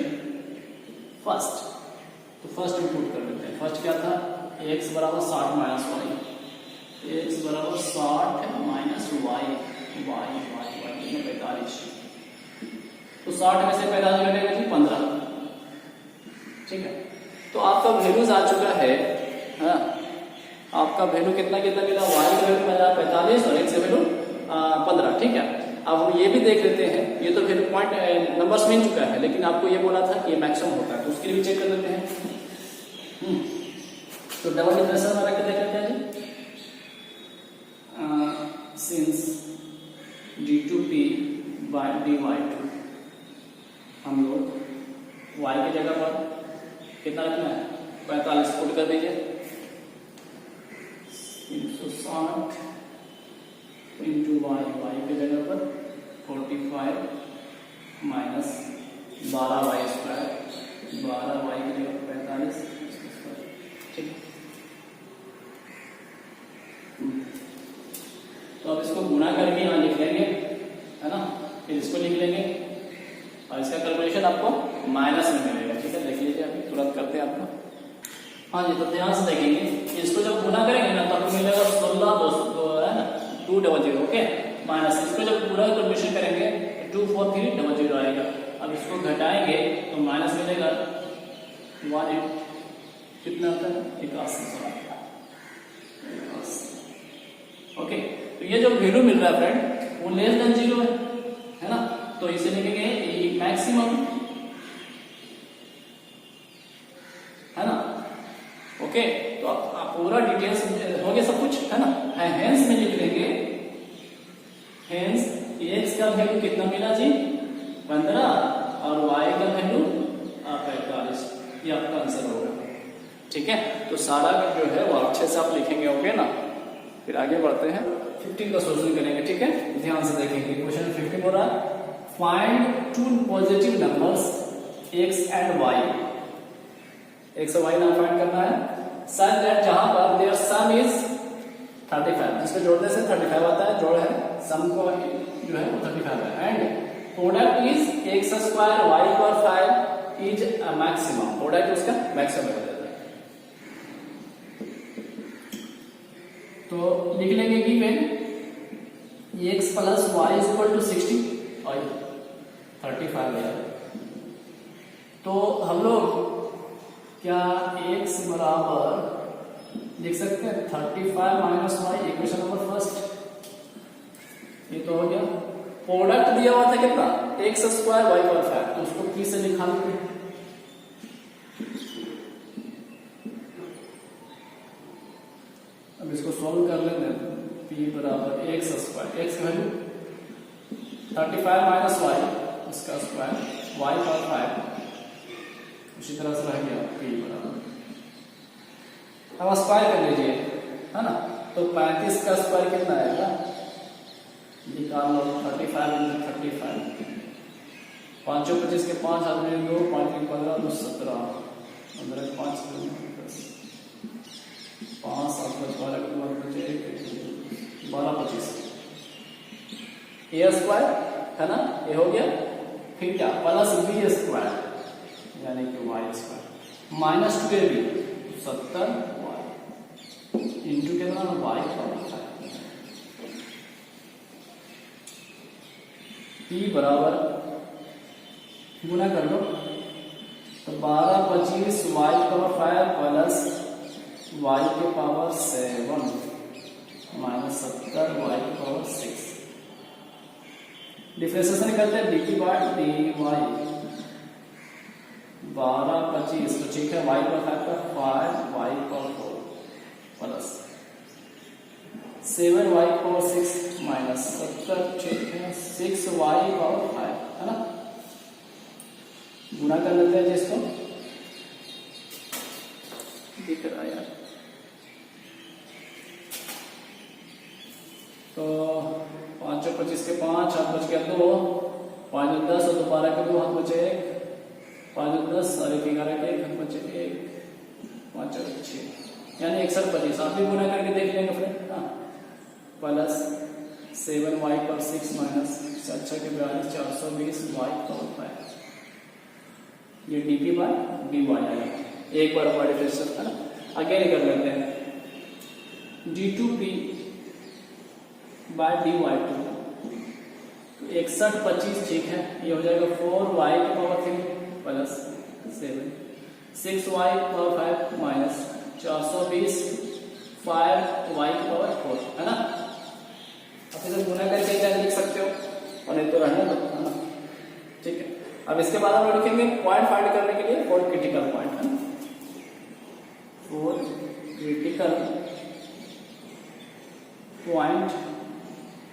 first, तो फर्स्ट में पुट कर लेते हैं। फर्स्ट क्या था, x बराबर 60 माइनस वाई, x बराबर 60 minus y, y y y 45। तो 60 में से 45 घटेगा जी 15, ठीक है। तो आपका वैल्यूज आ चुका है, हाँ, आपका वैल्यू कितना कितना मिला, y का वैल्यू मिला 45 और x का वैल्यू 15, ठीक है। अब हम ये भी देख लेते हैं, ये तो फिर पॉइंट नंबर्स मिल चुका है, लेकिन आपको ये बोला था कि ये मैक्सिमम होता है, तो उसके लिए भी चेक कर लेते हैं। तो डबल डिफरेंशियल में रख के देख लेते हैं जी। सिंस d2p by dy2, हम लोग y की जगह पर कितना रखना है, 45 पुट कर दीजिए। 360 इंटू वाई, वाई की जगह पर 45 माइनस 12 वाई स्क्वायर, 12 वाई की जगह 45, ठीक है। तो अब इसको गुणा करके यहाँ लिख लेंगे, है ना, फिर इसको लिख लेंगे और इसका कैलकुलेशन आपको माइनस में मिलेगा, ठीक है। देख लीजिए, अभी तुरंत करते हैं आपको। हाँ जी, तो ध्यान से देखेंगे, इसको जब गुणा करेंगे ना तो आपको मिलेगा 16 है ना 200, ओके, माइनस इसको जब पूरा कैलकुलेशन करेंगे 24300 आएगा। अब इसको घटाएंगे तो माइनस मिलेगा 1, कितना होता है 81, ओके। तो ये जो वैल्यू मिल रहा है फ्रेंड, वो लेस देन 0 है ना, तो इसे लिखेंगे मैक्सिमम, है ना, ओके। तो आप पूरा डिटेल्स हो गया सब कुछ, है ना। हेंस में लिख लेंगे, हेंस x का वैल्यू कितना मिला जी 15 और y का वैल्यू 45, ये आपका आंसर होगा, ठीक है। तो सारा जो है वो अच्छे से आप लिखेंगे, ओके ना। फिर आगे बढ़ते हैं, 15 का सोल्यूशन करेंगे, ठीक है। ध्यान से देखेंगे, क्वेश्चन 15 हो रहा है, find two positive numbers x and y, x और y नाम फाइंड करना है, सच दैट जहां पर देयर सम इज 35, जिसको जोड़ने से 35 आता है, जोड़ है, सम को जो है वो 35 है, and product is x square y पर 5 इज मैक्सिमम, प्रोडक्ट उसका मैक्सिमम हो जाता है। तो लिख लेंगे कि when x plus y is equal to 60 और 35 है, तो हम लोग क्या x बराबर लिख सकते हैं 35 minus y, equation number first, ये तो हो गया। प्रोडक्ट दिया हुआ था कितना, x स्क्वायर y पर 5, तो उसको p से लिखा लेते हैं। अब इसको सॉल्व कर लेते हैं, p बराबर x स्क्वायर, x का वैल्यू 35 माइनस y उसका स्क्वायर, y पर 5, उसी तरह से रह गया p बराबर, अब स्क्वायर कर लीजिए, है ना। तो 35 का स्क्वायर कितना आएगा, निकाल लो, 35 इंटू 35, 5 और 25 के 5 आदमी 2, 5 के 15, 2 17, 15 5 10, 5 7 12 के बाद बचे 12 25, ए स्क्वायर, है ना, ये हो गया। फिर क्या, प्लस बी स्क्वायर यानी कि y square minus 2ab 70 into कितना वाई का p बराबर गुना कर लो, तो 12 25 वाई पावर 5 प्लस वाई के पावर 7 माइनस 70 वाई के पावर 6, डिफरेंशिएशन करते हैं dt बाय dy, 12 25, तो ठीक है, वाई पर 5 का 5 वाई पर 4, 7y पावर 6 माइनस 70, ठीक है, 6y पावर 5, है ना। गुणा कर लेते हैं जिसको, दिख रहा है यार। तो 5 और 25 के 5, हाथ बच गया 2, 5 और 10 और 12 के 2, हाथ बचे 1, 5 और 10 और 11 के 1, हाथ बचे 1, 5 और 6, यानी 61 25। आप भी गुना करके देख लेंगे फ्रेंड। हाँ, प्लस 7y पर 6 माइनस 6 के 42, 420 y पावर 5, ये dp बाय dy आएगा। एक बार मॉडिफिकेशन, है ना। आगे कर लेते हैं, d2p बाय dy2, तो 61 25, ठीक है, ये हो जाएगा 4y की power 3 plus 7, 6y power 5 minus 420 5y की पावर 4, है ना। आप इसे गुना करके क्या लिख सकते हो, और नहीं तो रहने दो, है ना, ठीक है। अब इसके बाद हम लिखेंगे पॉइंट फाइंड करने के लिए 4 क्रिटिकल पॉइंट, है ना, 4 क्रिटिकल पॉइंट।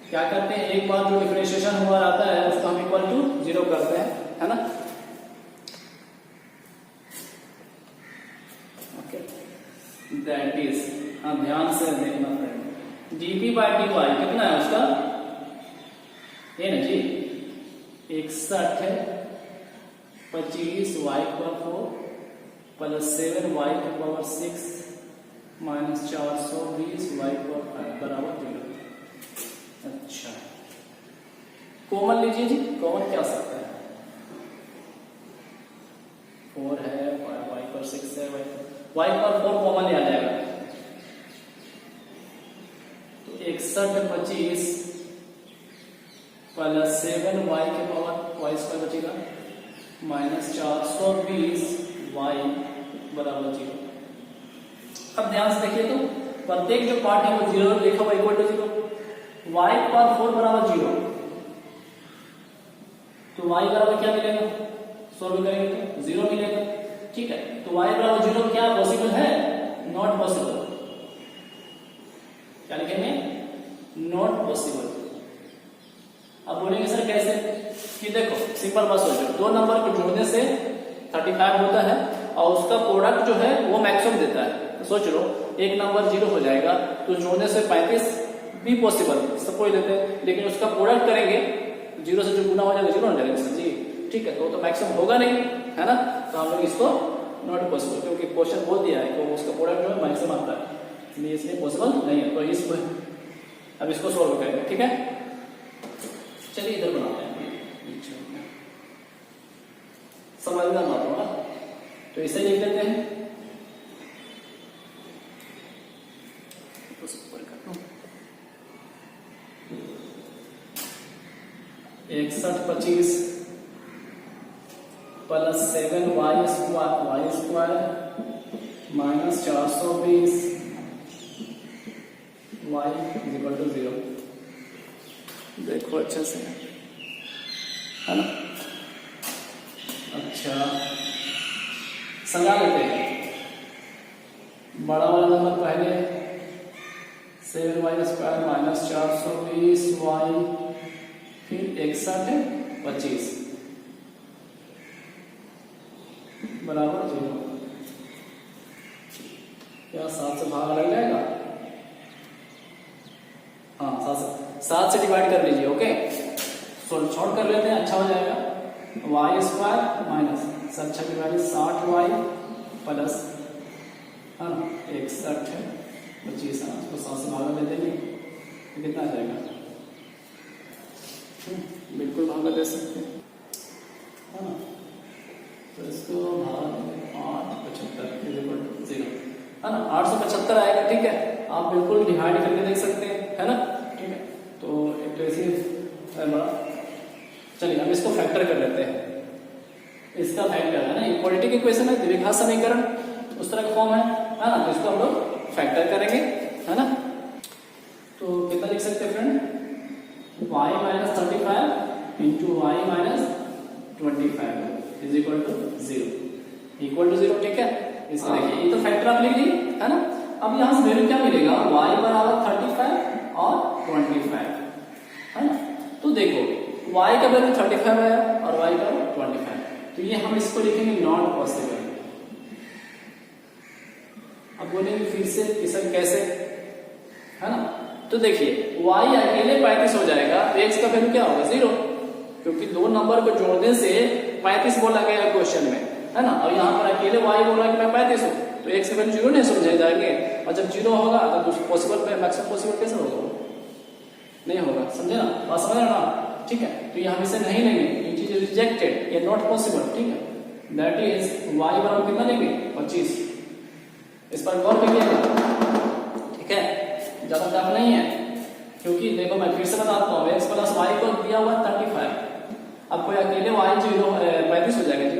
क्या करते हैं, एक बार जो डिफरेंशिएशन हुआ आता है उसको हम इक्वल टू 0 करते हैं, है ना। ओके, दैट इज, हाँ ध्यान से देखना फ्रेंड, dp बाय dy कितना है उसका, ये ना जी 61 है 25 y पावर 4 प्लस 7y की पावर 6 माइनस 420 y पावर 5 बराबर 0। अच्छा, कॉमन लीजिए जी, कॉमन क्या आ सकता है, 4 है, y पर 6 है, y पर 4 कॉमन आ जाएगा, तो 61 25 प्लस 7y के पावर y स्क्वायर बचेगा माइनस 420 y बराबर 0। अब ध्यान से देखिए, तो प्रत्येक जो पार्ट है वो 0 लिखा हुआ इक्वल टू 0, y पावर 4 बराबर 0, तो y बराबर क्या मिलेगा, सॉल्व करेंगे तो 0 मिलेगा, ठीक है। तो y बराबर 0 क्या पॉसिबल है, नॉट पॉसिबल। क्या लिखेंगे, नॉट पॉसिबल। अब बोलेंगे सर कैसे, कि देखो सिंपल बात सोचो, दो नंबर को जोड़ने से 35 होता है और उसका प्रोडक्ट जो है वो मैक्सिमम देता है। तो सोच लो, एक नंबर 0 हो जाएगा तो जोड़ने से 35 भी पॉसिबल, सपोज लेते हैं, लेकिन उसका प्रोडक्ट करेंगे 0 से जो गुना हो जाएगा 0 हो जाएगा सर जी, ठीक है, तो मैक्सिमम होगा नहीं, है ना। तो हम लोग इसको नॉट पॉसिबल, क्योंकि क्वेश्चन बोल दिया है कि उसका प्रोडक्ट जो है मैक्सिमम आता है, इसलिए पॉसिबल नहीं है। तो इसको अब इसको सोल्व करेंगे, ठीक है। चलिए इधर बनाते हैं, समझना बात होगा, तो इसे लिख लेते हैं, 61 25 plus 7y square minus 420 y equal to 0। देखो अच्छे से, है ना। अच्छा, समझा लेते हैं, बड़ा वाला नंबर पहले 7y स्क्वायर माइनस 420 y, फिर 61 25 बराबर 0। क्या 7 से भाग लग जाएगा, हाँ 7 से डिवाइड कर लीजिए, ओके, शॉर्ट कर लेते हैं, अच्छा हो जाएगा। y स्क्वायर माइनस 7 की वैल्यू 60y प्लस, है ना, 61 है 25, है ना, उसको 7 से भागा दे देंगे तो कितना आ जाएगा, बिल्कुल भागा दे सकते हैं, है ना। तो इसको भाग 875 0, है ना, 875 आएगा, ठीक है। आप बिल्कुल डिवाइड करके देख सकते हैं, है ना, ठीक है। तो एक तो ऐसे बड़ा, चलिए हम इसको फैक्टर कर लेते हैं। इसका फैक्टर है ना, इक्वालिटी की इक्वेशन है, द्विघात समीकरण उस तरह का फॉर्म है ना, तो इसको हम लोग फैक्टर करेंगे, है ना। तो कितना लिख सकते हैं friend, y minus 35 into y minus 25 is equal to 0, equal to 0, ठीक है। इसको देखिए, ये तो फैक्टर आप लिख दी, है ना। अब यहां से वैल्यू क्या मिलेगा, y बराबर 35 और 25, है ना। तो देखो y का वैल्यू 35 है और y का 25, तो ये हम इसको लिखेंगे नॉट पॉसिबल। अब बोलेंगे फिर से कि सर कैसे, है ना। तो देखिए y अकेले 35 हो जाएगा तो x का वैल्यू क्या होगा 0, क्योंकि दो नंबर को जोड़ने से 35 बोला गया क्वेश्चन में, है ना। और यहाँ पर अकेले y बोल रहा है कि मैं 35 हूँ, तो x का वैल्यू 0 नहीं समझे जाएंगे, और जब 0 होगा तो पॉसिबल मैक्सिमम पॉसिबल कैसे होगा, नहीं होगा, समझे ना, बात समझ रहे ना, ठीक है। तो ये हम इसे नहीं लेंगे, इट इज रिजेक्टेड, ये नॉट पॉसिबल, ठीक है। दैट इज y बराबर कितना लेंगे 25, इस पर गौर करिएगा, ठीक है, ज्यादा टफ नहीं है। क्योंकि देखो मैं फिर से बताता हूँ, x प्लस वाई को दिया हुआ 35, अब कोई अकेले y 35 हो जाएगा जी,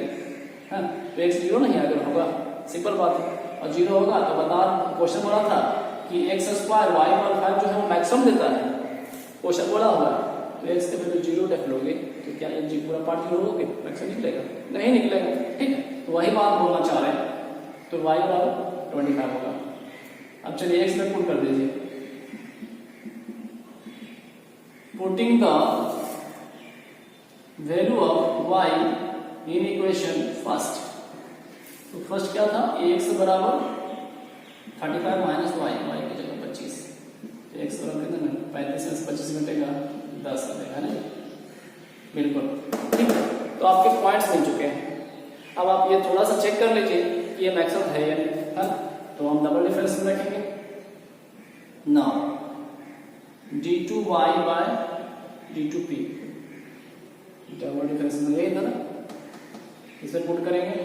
है, तो x 0 नहीं अगर होगा, सिंपल बात है। और 0 होगा तो बता, क्वेश्चन बोला था कि x स्क्वायर y पर 5 जो है वो मैक्सिमम देता है, क्वेश्चन बोला होगा, तो x के वैल्यू 0 रख लोगे तो क्या ये जी पूरा पार्ट 0 होगे, मैक्सिमम निकलेगा, नहीं निकलेगा, ठीक है। तो वही बात बोलना चाह रहे हैं, तो y बराबर 25 होगा। अब चलिए x में पुट कर दीजिए, putting the value of y in equation first, तो फर्स्ट क्या था, x बराबर 35 माइनस y, y की जगह 25, तो x बराबर कितना 35 में 25 घटेगा 10 है ना, बिल्कुल, ठीक है। तो आपके पॉइंट्स मिल चुके हैं। अब आप ये थोड़ा सा चेक कर लीजिए कि ये मैक्सिमम है या नहीं, है, तो हम डबल डिफरेंस में रखेंगे। Now d2y bye d2p, double difference में यही था ना, इसे पुट करेंगे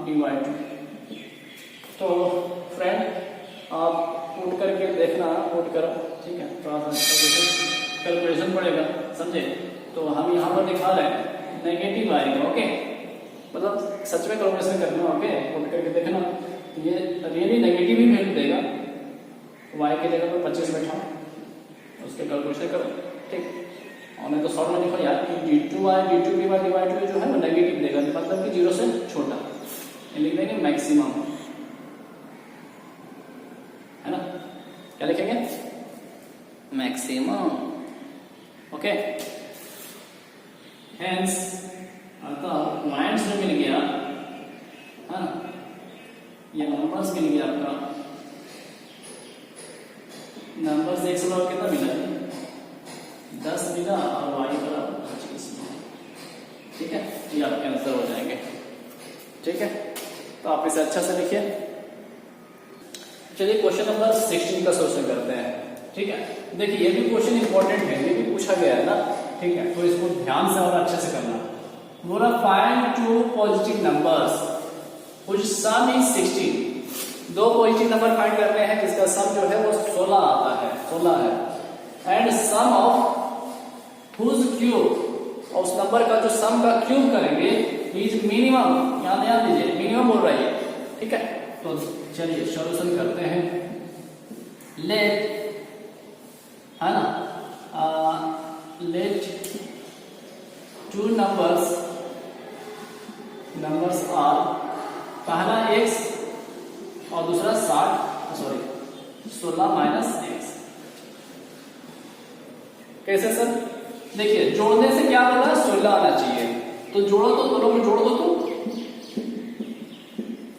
dy2। तो फ्रेंड आप पुट करके देखना, पुट करो, ठीक है, थोड़ा सा कैलकुलेशन पड़ेगा, समझे। तो हम यहाँ पर दिखा रहे हैं नेगेटिव आएगा, ओके, मतलब सच में कैलकुलेशन करना, ओके, पुट करके देखना, ये रियली नेगेटिव ही वैल्यू देगा, y की जगह पर 25 बैठा, उसके कैलकुलेशन करो, ठीक। और मैं तो शॉर्ट में लिखो यार कि d2y d2p बाय dy2 जो है वो नेगेटिव देगा, मतलब कि 0 से छोटा, ये लिख देंगे मैक्सिमम, है ना, क्या लिखेंगे मैक्सिमम, ओके। हेंस अतः पॉइंट्स जो मिल गया, है ना, ये नंबर्स मिल गया आपका, नंबर्स x बराबर कितना मिला 10 मिला और y बराबर 25, ठीक है, ये आपके आंसर हो जाएंगे, ठीक है। तो आप इसे अच्छा से लिखिए। चलिए क्वेश्चन नंबर 16 का सोल्यूशन करते हैं, ठीक है। देखिए ये भी क्वेश्चन इंपॉर्टेंट है, ये भी पूछा गया है ना, ठीक है, तो इसको ध्यान से और अच्छे से करना। बोला find two positive numbers which sum is 16, दो पॉजिटिव नंबर फाइंड करने हैं जिसका सम जो है वो 16 आता है, 16 है, and sum of whose cube, और उस नंबर का जो सम का क्यूब करेंगे इज मिनिमम, यहां ध्यान दीजिए मिनिमम बोल रहा है, ठीक है। तो चलिए सॉल्यूशन करते हैं। लेट, है ना, लेट टू नंबर्स आर, पहला x और दूसरा 16 माइनस x, कैसे सर, देखिए जोड़ने से क्या बोला 16 आना चाहिए, तो जोड़ो तो दोनों को जोड़ दो तो,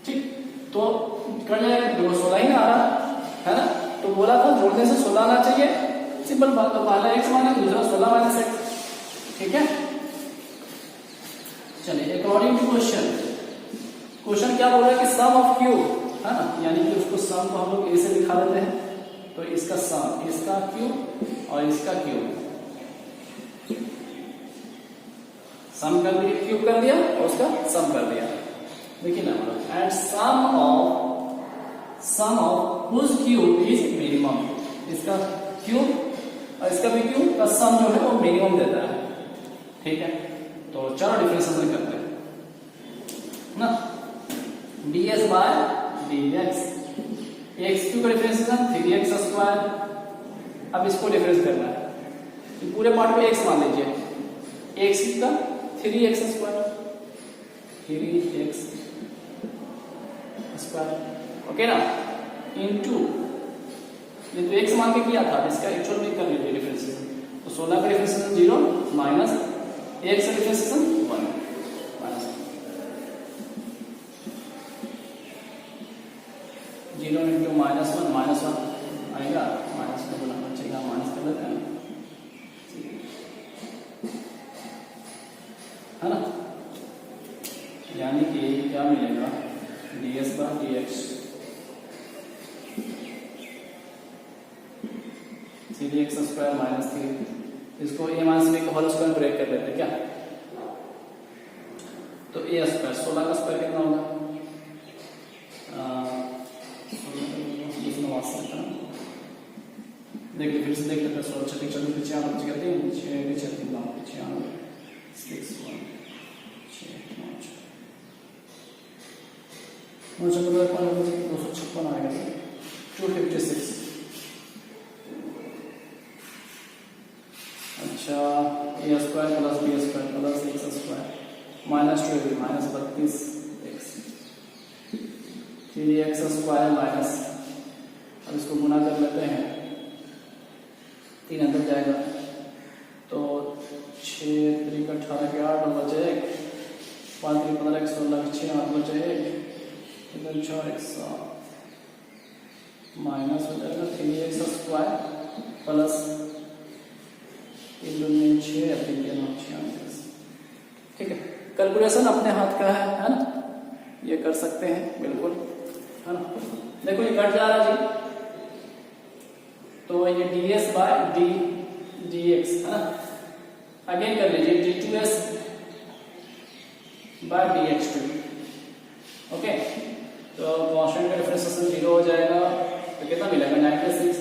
ठीक, तो कर जाएगा, 16 ही ना आ रहा है ना, तो बोला था जोड़ने से 16 आना चाहिए, सिंपल बात। तो पहला x माना, दूसरा 16 माइनस x, ठीक है। चलिए अकॉर्डिंग टू क्वेश्चन क्या बोल रहा है कि सम ऑफ क्यूब, है ना, यानी कि उसको सम को हम लोग ऐसे दिखा देते हैं, तो इसका सम, इसका क्यूब और इसका क्यूब, सम कर दिया, क्यूब कर दिया और उसका सम कर दिया, देखिए ना, and sum of whose cube is minimum, इसका क्यूब और इसका भी क्यूब का सम जो है वो मिनिमम देता है, ठीक है। तो चलो डिफरेंशिएशन करते हैं ना, ds by dx, x cube का डिफरेंशिएशन 3x स्क्वायर, अब इसको डिफरेंस करना है, पूरे पार्ट में x मान लीजिए, x का 3x square, 3x square, okay ना, इनटू ये तो x मान के किया था, इसका एक्चुअल में कर लीजिए डिफरेंशिएशन। तो 16 का डिफरेंशिएशन 0 माइनस x का डिफरेंशिएशन 1 माइनस 0 इंटू माइनस 1 आएगा, माइनस में बोला चाहिए, माइनस कर लेते हैं, है ना। यानी कि क्या मिलेगा, ds by dx Sidhi x square minus 3, इसको a माइनस b का होल स्क्वायर ब्रेक कर लेते हैं क्या, तो a स्क्वायर 16 का स्क्वायर कितना होगा, देखिए फिर से देख लेते हैं, 16 छठी चलो पीछे आना करते हैं, 6 पीछे 3 9 पीछे आना 6 1 6 9 256 आएगा 256। अच्छा A square plus B square plus x square minus 2 minus 32 x 3x square minus, अब इसको गुना कर लेते हैं, 3 अंदर जाएगा तो 6 3 का 18 के 8 बचे 1 5 3 15 16 6 8 बचे 1 इधर 4 x माइनस हो जाएगा 3x स्क्वायर प्लस 3 में 6 3 के 9 6। ठीक है, कैलकुलेशन अपने हाथ का है ना, ये कर सकते हैं बिल्कुल, है ना। देखो ये कट जा रहा है जी, तो ये ds बाय dx है ना, अगेन कर लीजिए d2s बाय dx2। ओके, तो कांस्टेंट का डिफरेंशिएशन 0 हो जाएगा, तो कितना मिलेगा 96।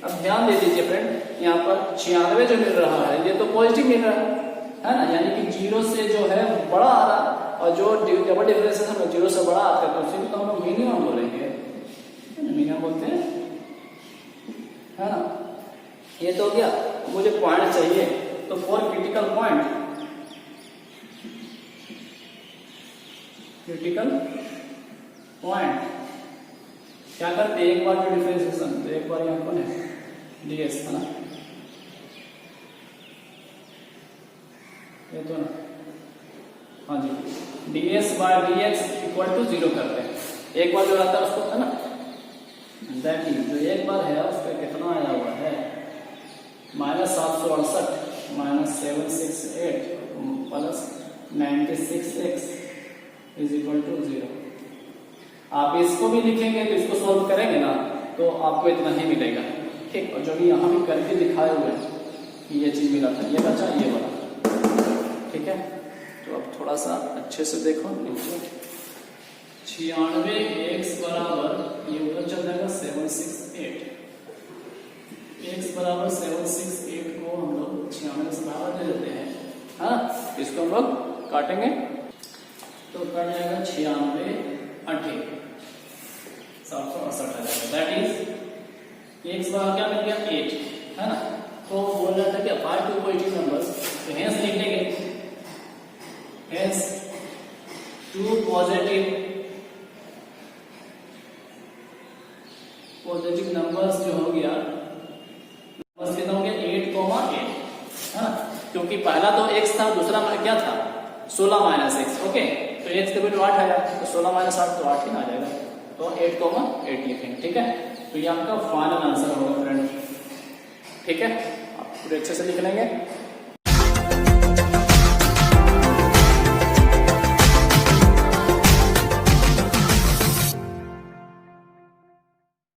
अब ध्यान दे दीजिए फ्रेंड, यहाँ पर 96 जो मिल रहा है ये तो पॉजिटिव मिल रहा है ना, यानी कि 0 से जो है बड़ा आ रहा, और जो डबल डिफरेंशिएशन में 0 से बड़ा आता है तो उसी को हम लोग मिनिमम बोलेंगे, मिनिमम बोलते हैं, है ना। ये तो हो गया, मुझे पॉइंट चाहिए, तो फॉर क्रिटिकल पॉइंट क्या करते हैं, एक बार जो डिफरेंशिएशन, तो एक बार यहाँ कौन है ds है ना, ये तो ना, हाँ जी, ds by dx equal to 0 करते हैं, एक बार जो रहता है उसको, है ना, दैट इज जो एक बार है उसका कितना आया हुआ है minus 768 minus 768 plus 96x is equal to 0। आप इसको भी लिखेंगे तो इसको सॉल्व करेंगे ना तो आपको इतना ही मिलेगा। ठीक, और जो भी यहाँ भी करके दिखाए हुए कि ये चीज मिला था, ये बचा ये वाला। ठीक है, तो अब थोड़ा सा अच्छे से देखो नीचे, 96 x बराबर ये उधर चल जाएगा 768, x बराबर 768 को हम लोग 96 से बराबर दे देते हैं, हाँ, इसको हम लोग काटेंगे तो कट जाएगा 96 8 768 आ जाएगा, दैट इज x बराबर क्या मिल गया 8, है ना। तो बोल रहा था कि अपार्ट टू पॉजिटिव नंबर्स, तो हेंस लिख देंगे, हेंस टू पॉजिटिव नंबर्स जो हो गया, नंबर्स कितना हो गया 8,8, है ना, क्योंकि पहला तो x था, दूसरा क्या था 16 माइनस x। ओके, तो x के वैल्यू 8 आया, तो 16 माइनस 8 तो 8 ही आ जाएगा, तो 8,8 लिखेंगे। ठीक है, तो ये आपका फाइनल आंसर होगा फ्रेंड। ठीक है, आप पूरे अच्छे से लिख लेंगे।